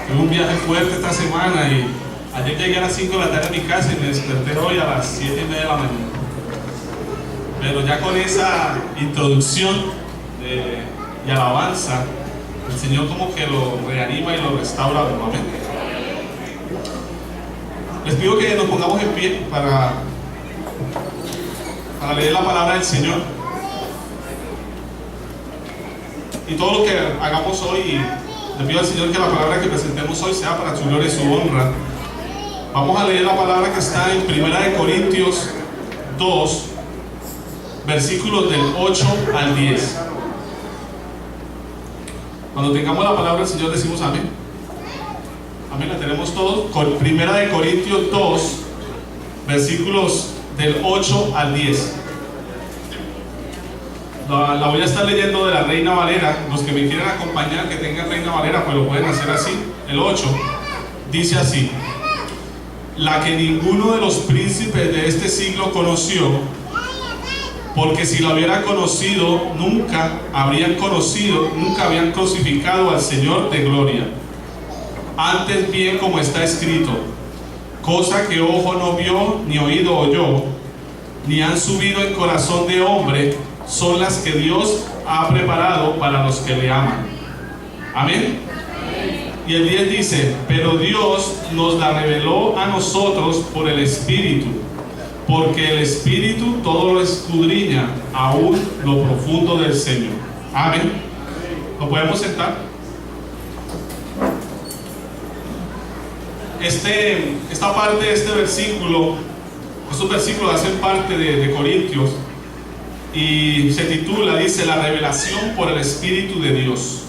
Tuve un viaje fuerte esta semana y ayer llegué a las 5 de la tarde a mi casa y me desperté hoy a las 7:30 de la mañana. Pero ya con esa introducción y alabanza, el Señor como que lo reanima y lo restaura nuevamente. Les pido que nos pongamos en pie para leer la palabra del Señor. Y todo lo que hagamos hoy, le pido al Señor que la palabra que presentemos hoy sea para su gloria y su honra. Vamos a leer la palabra que está en 1 Corintios 2, versículos del 8 al 10. Cuando tengamos la palabra del Señor decimos amén. Amén, la tenemos todos. Con 1 Corintios 2, versículos del 8 al 10. La voy a estar leyendo de la Reina Valera. Los que me quieran acompañar, que tengan Reina Valera, pues lo pueden hacer así. El 8 dice así: la que ninguno de los príncipes de este siglo conoció, porque si la hubieran conocido, nunca habían crucificado al Señor de gloria. Antes bien, como está escrito: cosa que ojo no vio, ni oído oyó, ni han subido en corazón de hombre, son las que Dios ha preparado para los que le aman. Amén. Y el 10 dice: pero Dios nos la reveló a nosotros por el Espíritu, porque el Espíritu todo lo escudriña, aún lo profundo del Señor. Amén. ¿Nos podemos sentar? Esta parte de este versículo, estos versículos hacen parte de Corintios y se titula, dice, la revelación por el Espíritu de Dios.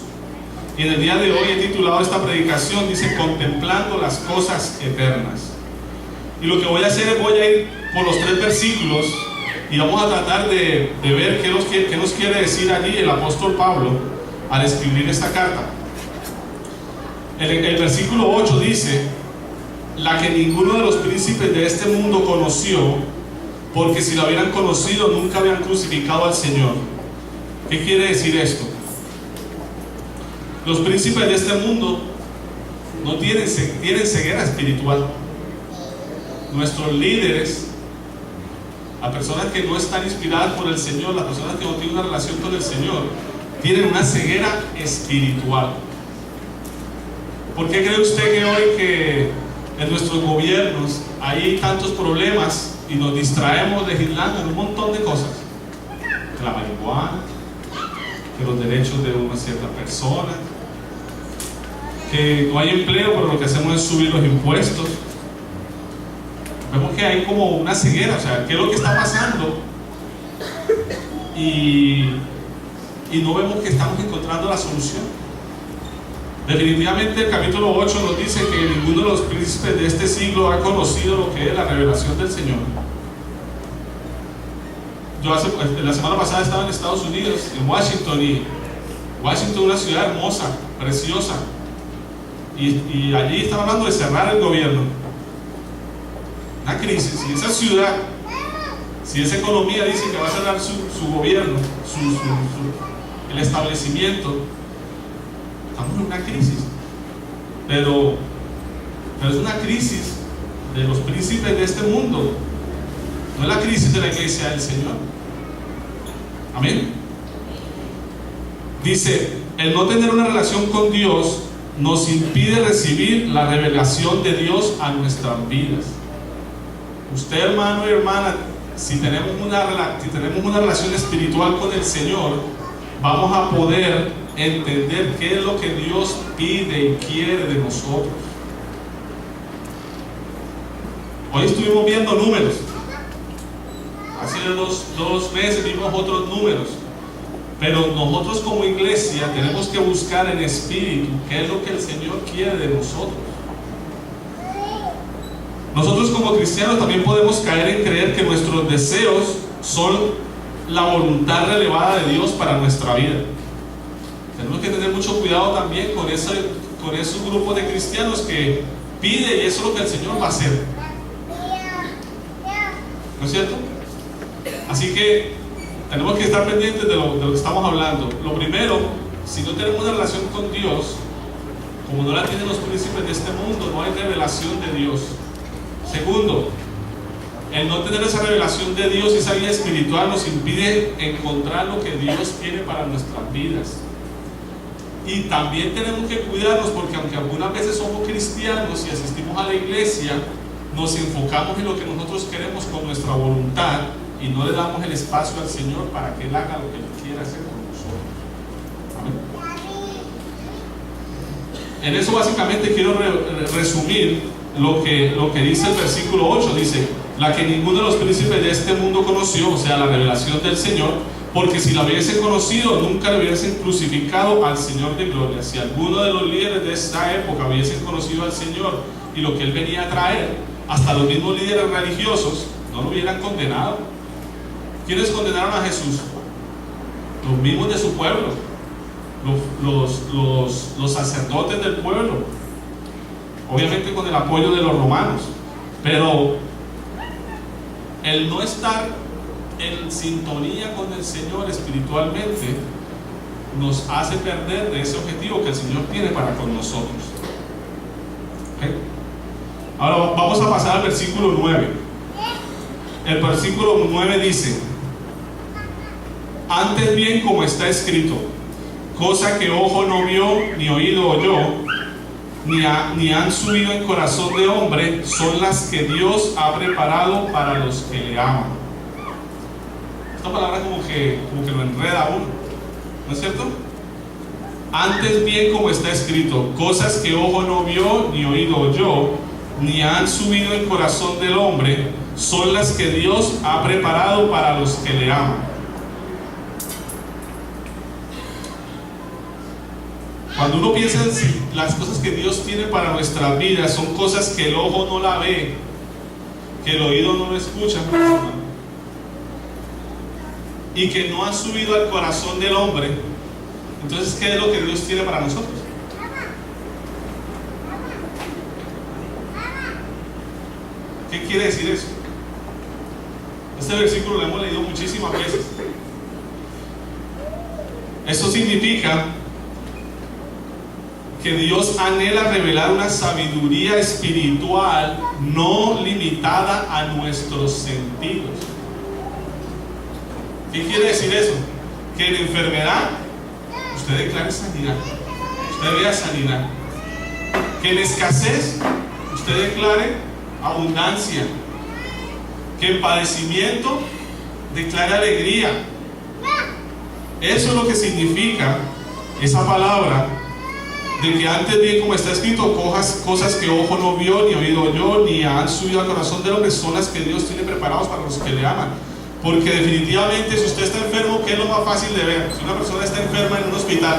Y en el día de hoy he titulado esta predicación, dice, contemplando las cosas eternas. Y lo que voy a hacer es, voy a ir por los 3 versículos y vamos a tratar de ver qué nos quiere decir allí el apóstol Pablo al escribir esta carta. El versículo 8 dice: la que ninguno de los príncipes de este mundo conoció, porque si la hubieran conocido, nunca habían crucificado al Señor. ¿Qué quiere decir esto? Los príncipes de este mundo no tienen ceguera espiritual. Nuestros líderes, las personas que no están inspiradas por el Señor, las personas que no tienen una relación con el Señor, tienen una ceguera espiritual. ¿Por qué cree usted que hoy que en nuestros gobiernos hay tantos problemas y nos distraemos legislando en un montón de cosas? Que la marihuana, que los derechos de una cierta persona, que no hay empleo, pero lo que hacemos es subir los impuestos. Vemos que hay como una ceguera, o sea, ¿qué es lo que está pasando? Y no vemos que estamos encontrando la solución. Definitivamente el capítulo 8 nos dice que ninguno de los príncipes de este siglo ha conocido lo que es la revelación del Señor. Yo la semana pasada estaba en Estados Unidos, en Washington, y Washington es una ciudad hermosa, preciosa, y allí están hablando de cerrar el gobierno. Una crisis. Y esa ciudad, si esa economía dice que va a cerrar su gobierno, el establecimiento, estamos en una crisis. Pero es una crisis de los príncipes de este mundo, no es la crisis de la iglesia del Señor. Amén. Dice: el no tener una relación con Dios nos impide recibir la revelación de Dios a nuestras vidas. Usted, hermano y hermana, si tenemos una relación espiritual con el Señor, vamos a poder entender qué es lo que Dios pide y quiere de nosotros. Hoy estuvimos viendo números. Hace dos meses vimos otros números. Pero nosotros como iglesia tenemos que buscar en espíritu qué es lo que el Señor quiere de nosotros. Nosotros como cristianos también podemos caer en creer que nuestros deseos son la voluntad relevada de Dios para nuestra vida. Tenemos que tener mucho cuidado también con esos grupos de cristianos que piden y eso es lo que el Señor va a hacer. ¿No es cierto? Así que tenemos que estar pendientes de lo que estamos hablando. Lo primero, si no tenemos una relación con Dios, Como no la tienen los príncipes de este mundo, no hay revelación de Dios. Segundo, el no tener esa revelación de Dios y esa vida espiritual nos impide encontrar lo que Dios quiere para nuestras vidas. Y también tenemos que cuidarnos, porque aunque algunas veces somos cristianos y asistimos a la iglesia, nos enfocamos en lo que nosotros queremos con nuestra voluntad y no le damos el espacio al Señor para que Él haga lo que Él quiera hacer con nosotros. Amén. En eso básicamente quiero resumir lo que dice el versículo 8. Dice: la que ninguno de los príncipes de este mundo conoció, o sea, la revelación del Señor, porque si la hubiesen conocido, nunca le hubiesen crucificado al Señor de gloria. Si alguno de los líderes de esta época hubiesen conocido al Señor y lo que Él venía a traer, hasta los mismos líderes religiosos no lo hubieran condenado. ¿Quiénes condenaron a Jesús? Los mismos de su pueblo, los sacerdotes del pueblo, obviamente con el apoyo de los romanos. Pero el no estar en sintonía con el Señor espiritualmente nos hace perder de ese objetivo que el Señor tiene para con nosotros. ¿Okay? Ahora vamos a pasar al versículo 9. El versículo 9 dice: antes bien, como está escrito, cosa que ojo no vio, ni oído oyó, ni han subido en corazón de hombre, son las que Dios ha preparado para los que le aman. Esta palabra como que lo enreda a uno, ¿no es cierto? Antes bien, como está escrito, cosas que ojo no vio, ni oído oyó, ni han subido en corazón del hombre, son las que Dios ha preparado para los que le aman. Cuando uno piensa en las cosas que Dios tiene para nuestras vidas, son cosas que el ojo no la ve, que el oído no lo escucha, y que no ha subido al corazón del hombre. Entonces, ¿qué es lo que Dios tiene para nosotros? ¿Qué quiere decir eso? Este versículo lo hemos leído muchísimas veces. Eso significa que Dios anhela revelar una sabiduría espiritual no limitada a nuestros sentidos. ¿Qué quiere decir eso? Que en la enfermedad usted declare sanidad, usted vea sanidad. Que en escasez usted declare abundancia. Que en padecimiento declare alegría. Eso es lo que significa esa palabra de que antes bien, como está escrito, cosas que ojo no vio, ni oído oyó, ni han subido al corazón del hombre, son las que Dios tiene preparados para los que le aman. Porque definitivamente, si usted está enfermo, ¿qué es lo más fácil de ver? Si una persona está enferma en un hospital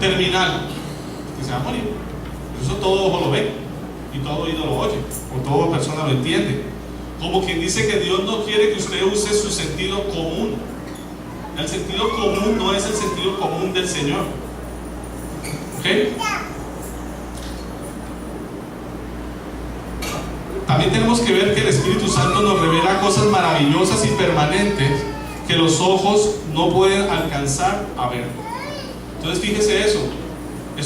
terminal, que se va a morir. Eso todo ojo lo ve, y todo oído lo oye, o toda persona lo entiende. Como quien dice que Dios no quiere que usted use su sentido común. El sentido común no es el sentido común del Señor. ¿Ok? También tenemos que ver que el Espíritu Santo nos revela cosas maravillosas y permanentes que los ojos no pueden alcanzar a ver. Entonces fíjese eso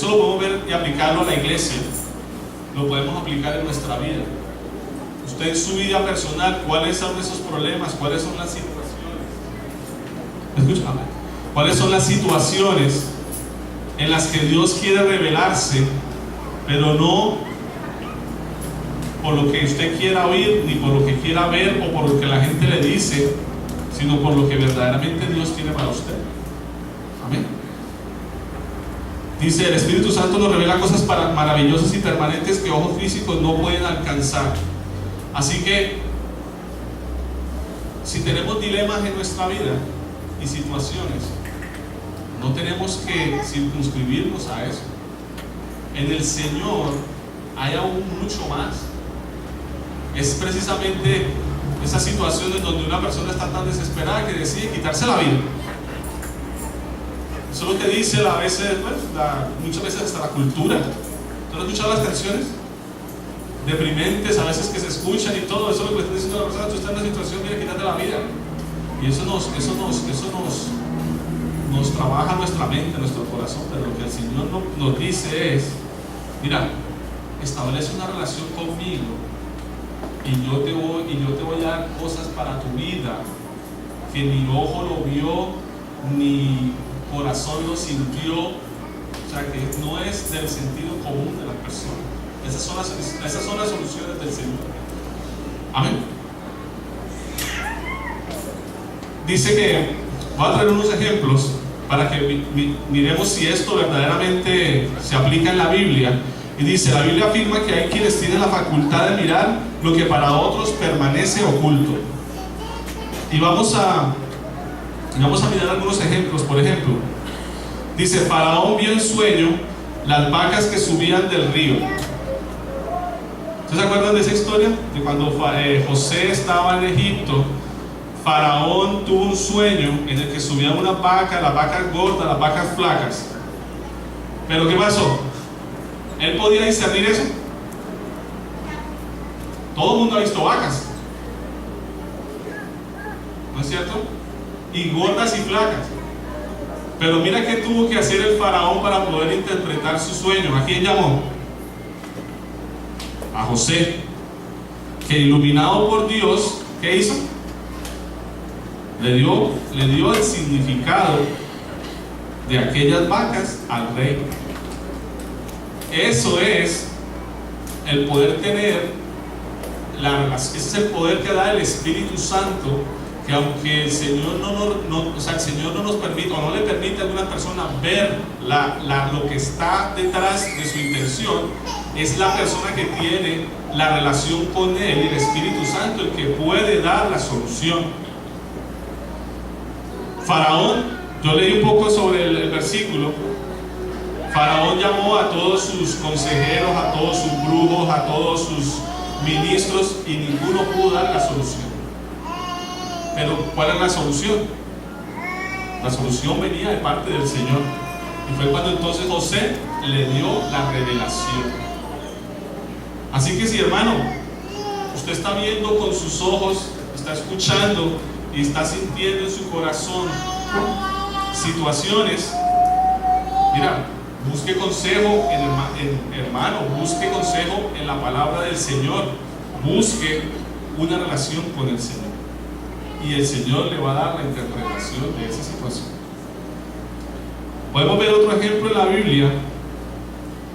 lo podemos ver y aplicarlo a la iglesia, lo podemos aplicar en nuestra vida. Usted en su vida personal, ¿cuáles son esos problemas? ¿Cuáles son las situaciones? Escúchame. ¿Cuáles son las situaciones en las que Dios quiere revelarse, pero no por lo que usted quiera oír, ni por lo que quiera ver, o por lo que la gente le dice, sino por lo que verdaderamente Dios tiene para usted? Amén. Dice: el Espíritu Santo nos revela cosas maravillosas y permanentes que ojos físicos no pueden alcanzar. Así que, si tenemos dilemas en nuestra vida y situaciones, no tenemos que circunscribirnos a eso. En el Señor hay aún mucho más. Es precisamente esas situaciones donde una persona está tan desesperada que decide quitarse la vida. Eso es lo que dice muchas veces hasta la cultura. ¿Tú has escuchado las canciones deprimentes a veces que se escuchan y todo? Eso es lo que está diciendo la persona: tú estás en una situación, quiere quitarte la vida. Y eso nos nos trabaja nuestra mente, nuestro corazón, pero lo que el Señor nos dice es: mira, establece una relación conmigo y yo te voy a dar cosas para tu vida que ni ojo lo vio, ni corazón lo sintió. O sea, que no es del sentido común de las personas. Esas son las soluciones del Señor. Amén. Dice que voy a traer unos ejemplos para que miremos si esto verdaderamente se aplica en la Biblia. Y dice, la Biblia afirma que hay quienes tienen la facultad de mirar lo que para otros permanece oculto. Y vamos a mirar algunos ejemplos. Por ejemplo, dice: Faraón vio en sueño las vacas que subían del río. ¿Ustedes se acuerdan de esa historia? De cuando José estaba en Egipto, Faraón tuvo un sueño en el que subían unas vacas, las vacas gordas, las vacas flacas. Pero ¿qué pasó? ¿Él podía discernir eso? Todo el mundo ha visto vacas, ¿no es cierto? Y gordas y flacas. Pero mira qué tuvo que hacer el faraón para poder interpretar su sueño. ¿A quién llamó? A José, que iluminado por Dios, ¿qué hizo? Le dio el significado de aquellas vacas al rey. Eso es el poder tener ese es el poder que da el Espíritu Santo, que aunque el Señor el Señor no nos permite, o no le permite a algunas personas ver lo que está detrás de su intención, es la persona que tiene la relación con Él, el Espíritu Santo, el que puede dar la solución. Faraón, yo leí un poco sobre el versículo. Faraón llamó a todos sus consejeros, a todos sus brujos, a todos sus ministros, y ninguno pudo dar la solución. Pero ¿cuál es la solución? La solución venía de parte del Señor, y fue cuando entonces José le dio la revelación. Así que si, hermano, usted está viendo con sus ojos, está escuchando y está sintiendo en su corazón situaciones, mira, busque consejo hermano, busque consejo en la palabra del Señor, busque una relación con el Señor, y el Señor le va a dar la interpretación de esa situación. Podemos ver otro ejemplo en la Biblia,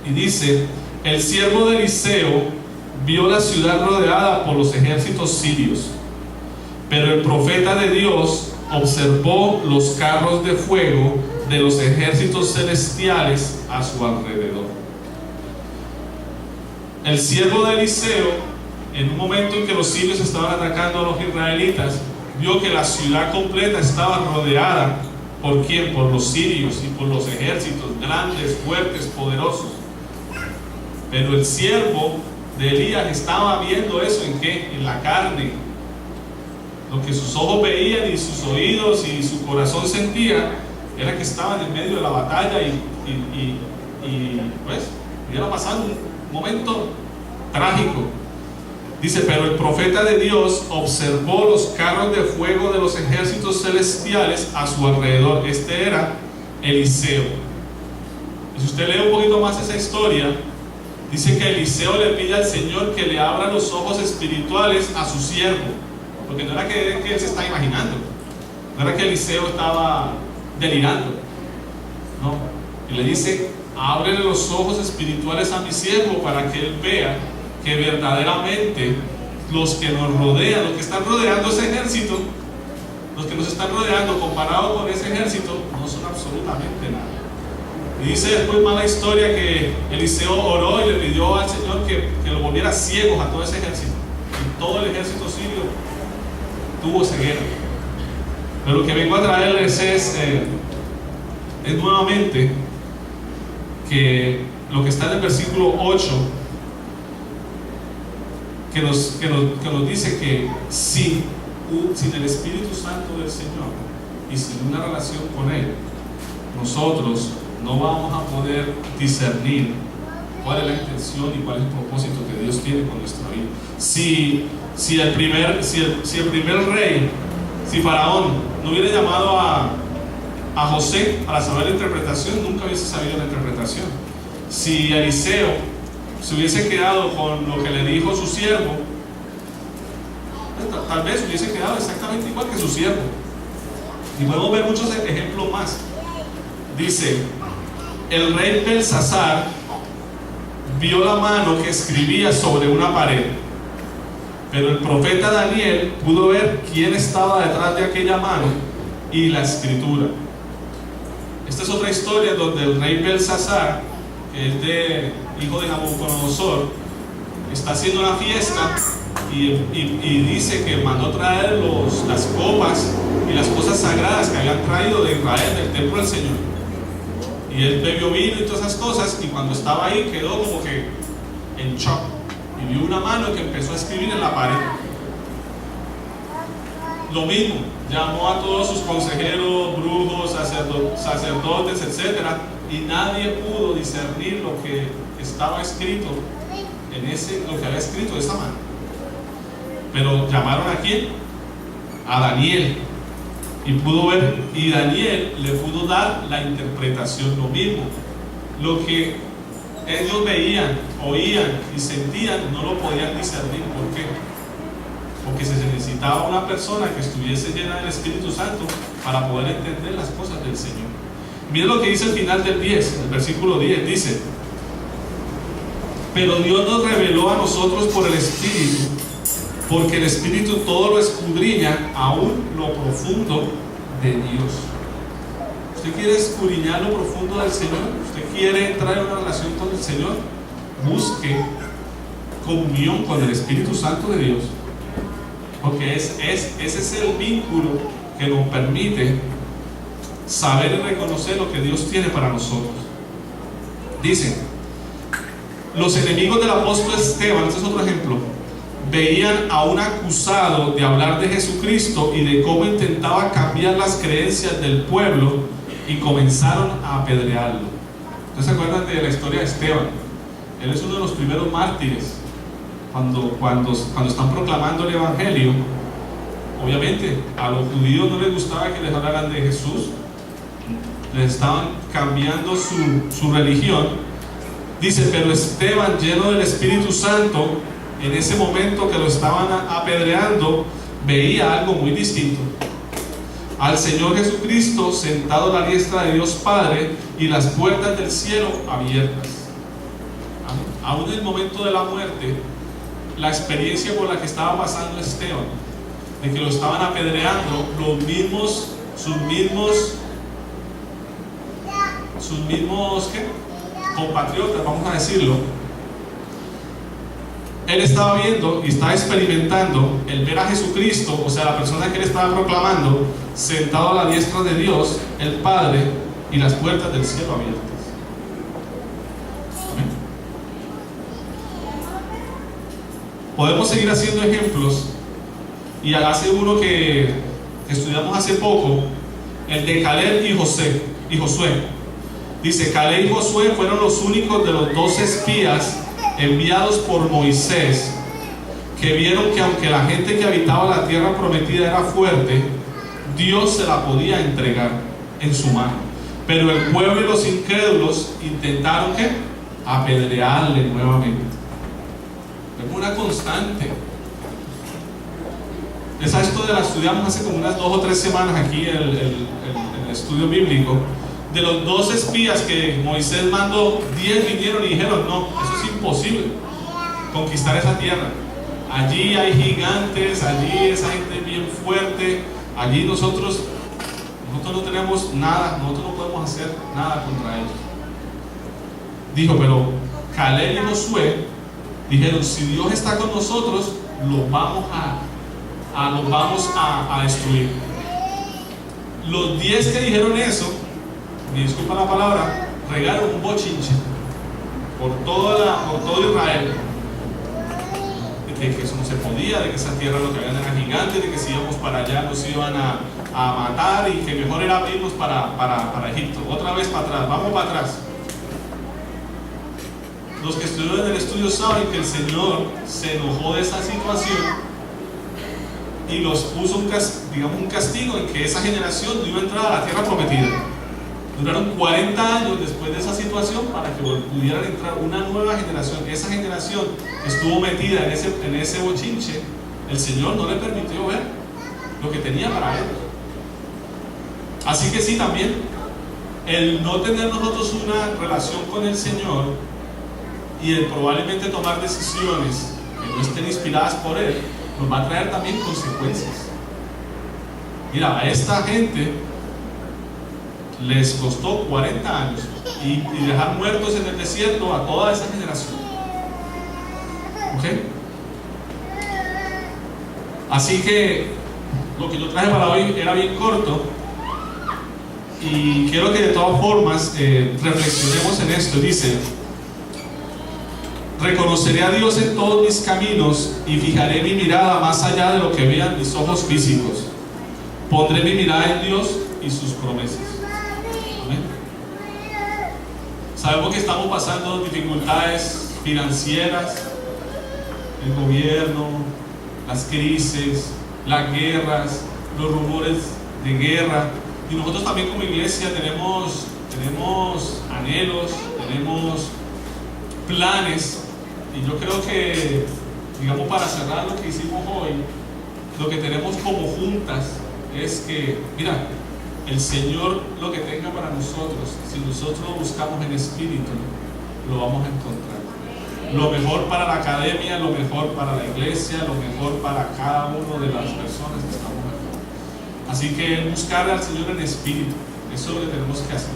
y dice: el siervo de Eliseo vio la ciudad rodeada por los ejércitos sirios, pero el profeta de Dios observó los carros de fuego de los ejércitos celestiales a su alrededor. El siervo de Eliseo, en un momento en que los sirios estaban atacando a los israelitas, vio que la ciudad completa estaba rodeada. ¿Por quién? Por los sirios y por los ejércitos grandes, fuertes, poderosos. Pero el siervo de Elías estaba viendo eso. ¿En qué? En la carne. Lo que sus ojos veían y sus oídos y su corazón sentía era que estaban en medio de la batalla y pues iba pasando un momento trágico. Dice: pero el profeta de Dios observó los carros de fuego de los ejércitos celestiales a su alrededor. Este era Eliseo. Y si usted lee un poquito más esa historia, dice que Eliseo le pide al Señor que le abra los ojos espirituales a su siervo, porque no era que él se está imaginando, no era que Eliseo estaba delirando, no. Y le dice: ábrele los ojos espirituales a mi siervo para que él vea que verdaderamente los que nos rodean, los que están rodeando ese ejército, los que nos están rodeando comparado con ese ejército, no son absolutamente nada. Y dice después más la historia que Eliseo oró y le pidió al Señor que lo volviera ciegos a todo ese ejército, y todo el ejército sirio tuvo ceguera. Pero lo que vengo a traerles es nuevamente que lo que está en el versículo 8, que nos dice que sin el Espíritu Santo del Señor y sin una relación con Él, nosotros no vamos a poder discernir cuál es la intención y cuál es el propósito que Dios tiene con nuestra vida. Si el primer rey, si Faraón no hubiera llamado a a José para saber la interpretación, nunca hubiese sabido la interpretación. Si Eliseo se hubiese quedado con lo que le dijo su siervo, tal vez hubiese quedado exactamente igual que su siervo. Y podemos ver muchos ejemplos más. Dice: el rey Belsasar vio la mano que escribía sobre una pared, pero el profeta Daniel pudo ver quién estaba detrás de aquella mano y la escritura. Esta es otra historia donde el rey Belsasar, que es de hijo de Nabucodonosor, está haciendo una fiesta y dice que mandó traer las copas y las cosas sagradas que habían traído de Israel, del templo del Señor. Y él bebió vino y todas esas cosas, y cuando estaba ahí quedó como que en shock y vio una mano que empezó a escribir en la pared. Lo mismo, llamó a todos sus consejeros, brujos, sacerdotes, etc., y nadie pudo discernir lo que estaba escrito lo que había escrito de esa mano. Pero llamaron ¿a quién? A Daniel, y pudo ver, y Daniel le pudo dar la interpretación. Lo mismo, lo que ellos veían, oían y sentían, no lo podían discernir. ¿Por qué? Porque se necesitaba una persona que estuviese llena del Espíritu Santo para poder entender las cosas del Señor. Miren lo que dice al final del 10, el versículo 10, dice: pero Dios nos reveló a nosotros por el Espíritu, porque el Espíritu todo lo escudriña, aún lo profundo de Dios. ¿Usted quiere escudriñar lo profundo del Señor? ¿Usted quiere entrar en una relación con el Señor? Busque comunión con el Espíritu Santo de Dios, porque ese es el vínculo que nos permite saber y reconocer lo que Dios tiene para nosotros. Dice: los enemigos del apóstol Esteban, este es otro ejemplo, veían a un acusado de hablar de Jesucristo y de cómo intentaba cambiar las creencias del pueblo, y comenzaron a apedrearlo. ¿Ustedes se acuerdan de la historia de Esteban? Él es uno de los primeros mártires. Cuando están proclamando el Evangelio, obviamente a los judíos no les gustaba que les hablaran de Jesús, les estaban cambiando su religión. Dice: pero Esteban, lleno del Espíritu Santo, en ese momento que lo estaban apedreando, veía algo muy distinto: al Señor Jesucristo sentado a la diestra de Dios Padre y las puertas del cielo abiertas. Aún en el momento de la muerte, la experiencia por la que estaba pasando Esteban, de que lo estaban apedreando, sus mismos compatriotas, vamos a decirlo, él estaba viendo y estaba experimentando el ver a Jesucristo, o sea, la persona que él estaba proclamando, sentado a la diestra de Dios, el Padre, y las puertas del cielo abiertas. ¿Amén? Podemos seguir haciendo ejemplos, y hace uno que estudiamos hace poco, el de Caleb y Josué. Dice: Caleb y Josué fueron los únicos de los 12 espías enviados por Moisés que vieron que aunque la gente que habitaba la tierra prometida era fuerte, Dios se la podía entregar en su mano. Pero el pueblo y los incrédulos intentaron ¿qué? Apedrearle nuevamente. Es una constante. Esto la estudiamos hace como unas 2 o 3 semanas aquí en el estudio bíblico. De los 12 espías que Moisés mandó, 10 vinieron y dijeron: no, eso es imposible, conquistar esa tierra. Allí hay gigantes, allí esa gente es bien fuerte, allí nosotros no tenemos nada, nosotros no podemos hacer nada contra ellos. Dijo: pero Caleb y Josué dijeron: si Dios está con nosotros, los vamos a destruir. Los 10 que dijeron eso, me disculpa la palabra, regaron un bochinche por todo Israel, de que eso no se podía, de que esa tierra lo que habían era gigante, de que si íbamos para allá nos iban a matar, y que mejor era irnos para Egipto. Otra vez para atrás, vamos para atrás. Los que estuvieron en el estudio saben que el Señor se enojó de esa situación y los puso un castigo en que esa generación no iba a entrar a la tierra prometida. Duraron 40 años después de esa situación para que pudieran entrar una nueva generación. Esa generación que estuvo metida en ese bochinche, el Señor no le permitió ver lo que tenía para ellos. Así que sí, también el no tener nosotros una relación con el Señor y el probablemente tomar decisiones que no estén inspiradas por Él, nos va a traer también consecuencias. Mira, a esta gente les costó 40 años y dejar muertos en el desierto a toda esa generación. ¿Ok? Así que lo que yo traje para hoy era bien corto y quiero que de todas formas reflexionemos en esto. Dice: reconoceré a Dios en todos mis caminos y fijaré mi mirada más allá de lo que vean mis ojos físicos. Pondré mi mirada en Dios y sus promesas. Amén. Sabemos que estamos pasando dificultades financieras, el gobierno, las crisis, las guerras, los rumores de guerra, y nosotros también como iglesia tenemos anhelos, tenemos planes, y yo creo que, digamos, para cerrar lo que hicimos hoy, lo que tenemos como juntas es que, mira, el Señor lo que tenga para nosotros, si nosotros lo buscamos en espíritu, lo vamos a encontrar. Lo mejor para la academia, lo mejor para la iglesia, lo mejor para cada una de las personas que estamos aquí. Así que buscar al Señor en espíritu, eso es lo que tenemos que hacer.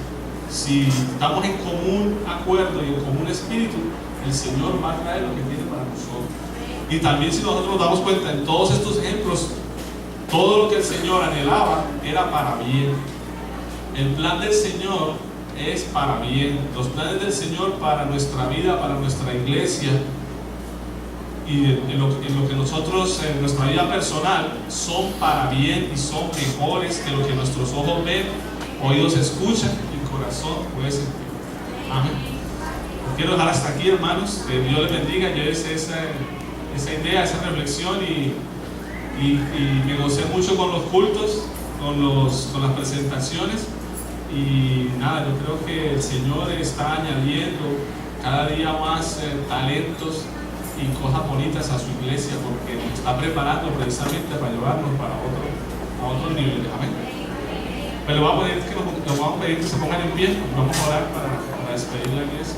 Si estamos en común acuerdo y en común espíritu, el Señor va a traer lo que tiene para nosotros. Y también, si nosotros nos damos cuenta en todos estos ejemplos, todo lo que el Señor anhelaba era para bien. El plan del Señor es para bien. Los planes del Señor para nuestra vida, para nuestra iglesia y en lo que nosotros, en nuestra vida personal, son para bien y son mejores que lo que nuestros ojos ven, oídos escuchan y corazón puede sentir. Amén. Quiero dejar hasta aquí, hermanos. Que Dios les bendiga. Llévese esa idea, esa reflexión y me gocé mucho con los cultos, con las presentaciones. Y nada, yo creo que el Señor está añadiendo cada día más talentos y cosas bonitas a su iglesia, porque nos está preparando precisamente para llevarnos a otros niveles. Amén. Pero vamos a pedir que se pongan en pie. Vamos a orar para despedir la iglesia.